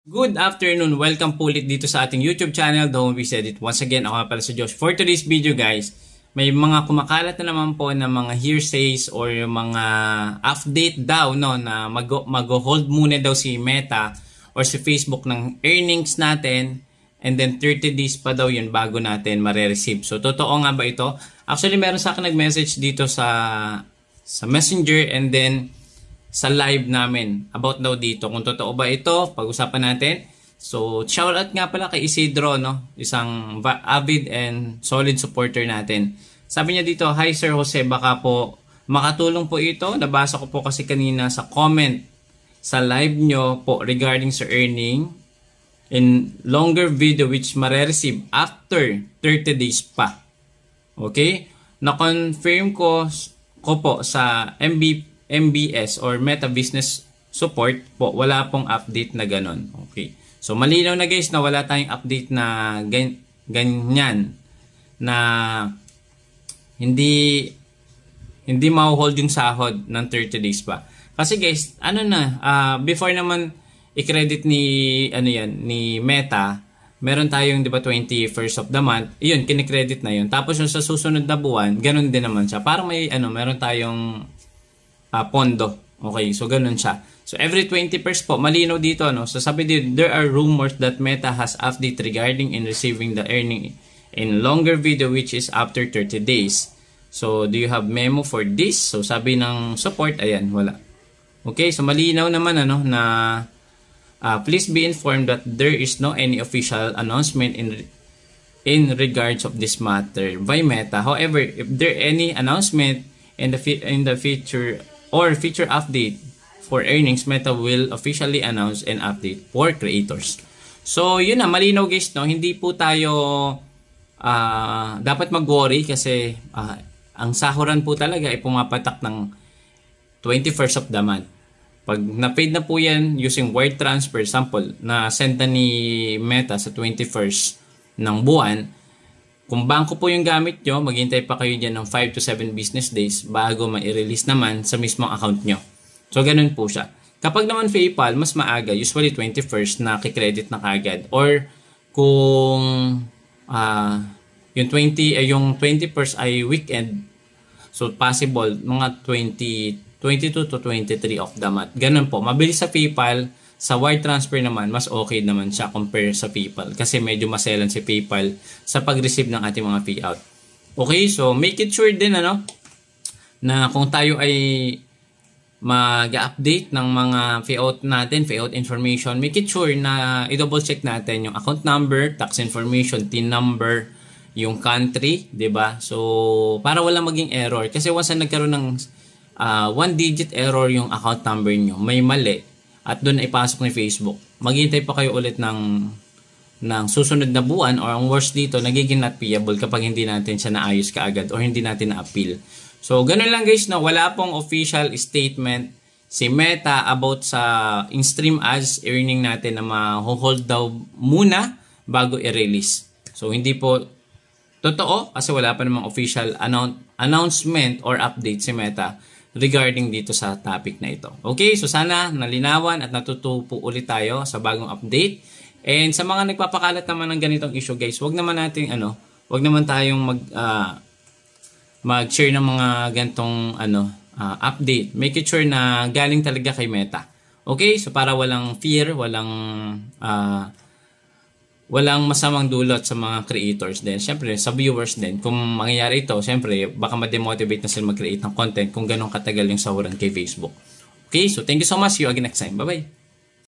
Good afternoon! Welcome po ulit dito sa ating YouTube channel, The Home We Said It. Once again, ako nga pala si Josh. For today's video guys, may mga kumakalat na naman po na mga hearsays or yung mga update daw no, na mag-hold muna daw si Meta or si Facebook ng earnings natin and then 30 days pa daw yun bago natin mare-receive. So totoo nga ba ito? Actually meron sa akin nag-message dito sa Messenger and then sa live namin about daw dito. Kung totoo ba ito, pag-usapan natin. So, shoutout nga pala kay Isidro, no? Isang avid and solid supporter natin. Sabi niya dito, "Hi Sir Jose, baka po makatulong po ito. Nabasa ko po kasi kanina sa comment sa live nyo po regarding sa earning in longer video which mare-receive after 30 days pa." Okay? Na-confirm ko po sa MBS or Meta Business Support po, wala pong update na ganon. Okay. So, malinaw na guys na wala tayong update na ganyan na hindi ma-hold yung sahod ng 30 days pa. Kasi guys, before naman i-credit ni Meta, meron tayong 'di ba 21st of the month, yun kini-credit na yun. Tapos yung sa susunod na buwan, ganun din naman siya. Parang may meron tayong pondo. Okay, so ganun siya. So every 21st po, malinaw dito, no? So sabi dito, there are rumors that Meta has update regarding in receiving the earning in longer video which is after 30 days. So do you have memo for this? So sabi ng support, ayan, wala. Okay, so malinaw naman na please be informed that there is no any official announcement in regards of this matter by Meta. However, if there any announcement in the future or feature update for earnings, Meta will officially announce an update for creators. So, yun na, malinaw guys, no? Hindi po tayo dapat mag-worry kasi ang sahuran po talaga ay pumapatak ng 21st of the month. Pag na-paid na po yan using wire transfer, sample, na send na ni Meta sa 21st ng buwan, kung bangko po yung gamit nyo, maghintay pa kayo dyan ng 5 to 7 business days bago ma-release naman sa mismong account nyo. So, ganun po siya. Kapag naman PayPal, mas maaga, usually 21st na kikredit na kagad. Or kung yung 21st ay weekend, so possible mga 22 to 23 of the month. Ganun po. Mabilis sa PayPal. Sa wire transfer naman, mas okay naman siya compare sa PayPal. Kasi medyo maselan si PayPal sa pag-receive ng ating mga payout. Okay, so make it sure din na kung tayo ay mag-update ng mga payout natin, payout information, make it sure na i-double check natin yung account number, tax information, TIN number, yung country, 'di ba? So, para wala maging error. Kasi once na nagkaroon ng 1-digit error yung account number nyo, may mali, at doon ay pasok ni Facebook, maghintay pa kayo ulit ng susunod na buwan or ang worst dito, nagiging not payable kapag hindi natin siya naayos kaagad or hindi natin na-appeal. So, ganun lang guys, no? Wala pong official statement si Meta about sa in-stream ads earning natin na ma-hold daw muna bago i-release. So, hindi po totoo kasi wala pa namang official announcement or update si Meta regarding dito sa topic na ito. Okay, so sana nalinawan at natutupo ulit tayo sa bagong update. And sa mga nagpapakalat naman ng ganitong issue guys, wag naman tayong mag-share ng mga ganitong update. Make it sure na galing talaga kay Meta. Okay, so para walang fear, walang masamang dulot sa mga creators din. Siyempre, sa viewers din. Kung mangyayari ito, siyempre, baka ma-demotivate na sila mag-create ng content kung ganun katagal yung sahuran kay Facebook. Okay, so thank you so much. See you again next time. Bye-bye.